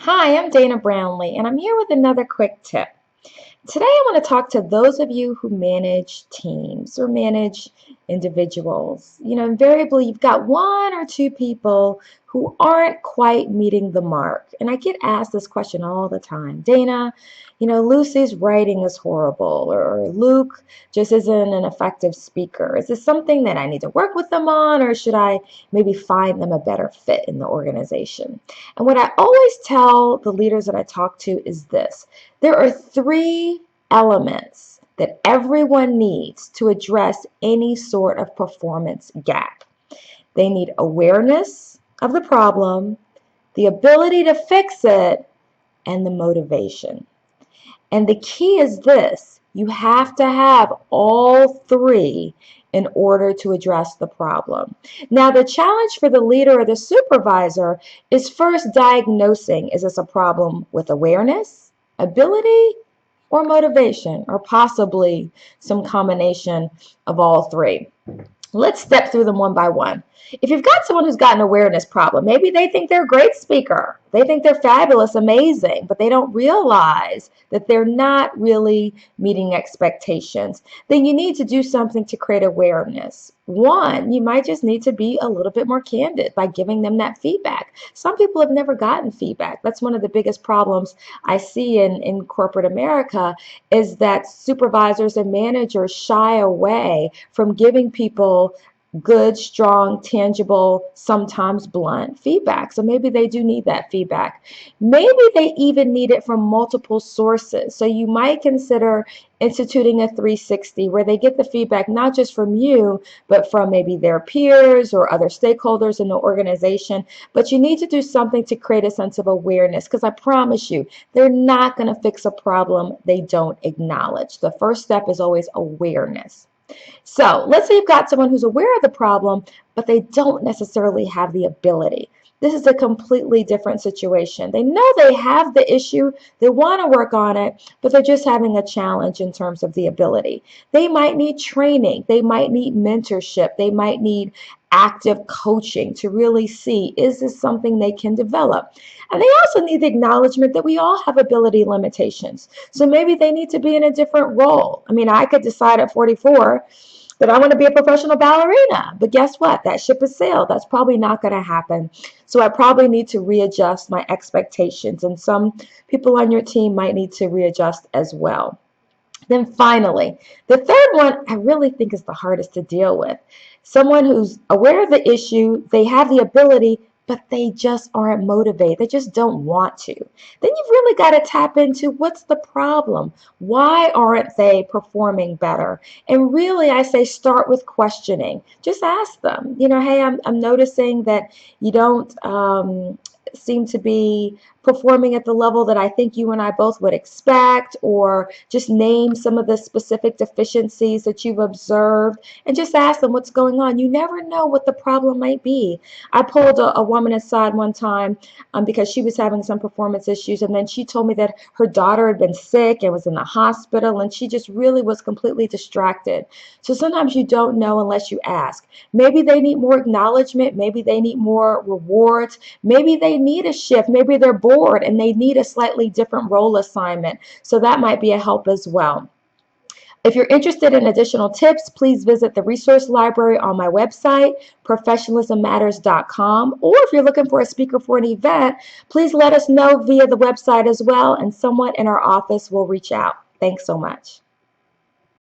Hi, I'm Dana Brownlee, and I'm here with another quick tip. Today, I want to talk to those of you who manage teams or manage individuals. Invariably, you've got one or two people who aren't quite meeting the mark. And I get asked this question all the time. Dana, Lucy's writing is horrible, or Luke just isn't an effective speaker. Is this something that I need to work with them on, or should I maybe find them a better fit in the organization? And what I always tell the leaders that I talk to is this: there are three elements that everyone needs to address any sort of performance gap. They need awareness of the problem, the ability to fix it, and the motivation. And the key is this: you have to have all three in order to address the problem. Now, the challenge for the leader or the supervisor is first diagnosing, is this a problem with awareness, ability, or motivation, or possibly some combination of all three? Let's step through them one by one. If you've got someone who's got an awareness problem, maybe they think they're a great speaker, they think they're fabulous, amazing, but they don't realize that they're not really meeting expectations, then you need to do something to create awareness. One, you might just need to be a little bit more candid by giving them that feedback. Some people have never gotten feedback. That's one of the biggest problems I see in corporate America, is that supervisors and managers shy away from giving people good, strong, tangible, sometimes blunt feedback. So maybe they do need that feedback. Maybe they even need it from multiple sources. So you might consider instituting a 360 where they get the feedback not just from you, but from maybe their peers or other stakeholders in the organization. But you need to do something to create a sense of awareness, because I promise you, they're not going to fix a problem they don't acknowledge. The first step is always awareness. So let's say you've got someone who's aware of the problem, but they don't necessarily have the ability. This is a completely different situation. They know they have the issue, they want to work on it, but they're just having a challenge in terms of the ability. They might need training, they might need mentorship, they might need active coaching to really see, is this something they can develop? And they also need the acknowledgement that we all have ability limitations. So maybe they need to be in a different role. I mean, I could decide at 44 that I want to be a professional ballerina, but guess what? That ship has sailed. That's probably not going to happen. So I probably need to readjust my expectations, and some people on your team might need to readjust as well. Then finally, the third one I really think is the hardest to deal with. Someone who's aware of the issue, they have the ability, but they just aren't motivated. They just don't want to. Then you've really got to tap into what's the problem? Why aren't they performing better? And really, I say start with questioning. Just ask them, hey, I'm noticing that you don't seem to be performing at the level that I think you and I both would expect, or just name some of the specific deficiencies that you've observed and just ask them what's going on. You never know what the problem might be. I pulled a woman aside one time because she was having some performance issues, and then she told me that her daughter had been sick and was in the hospital, and she just really was completely distracted. So sometimes you don't know unless you ask. Maybe they need more acknowledgement, maybe they need more rewards, maybe they need a shift, maybe they're bored and they need a slightly different role assignment. So that might be a help as well. If you're interested in additional tips, please visit the resource library on my website, professionalismmatters.com. Or if you're looking for a speaker for an event, please let us know via the website as well, and someone in our office will reach out. Thanks so much.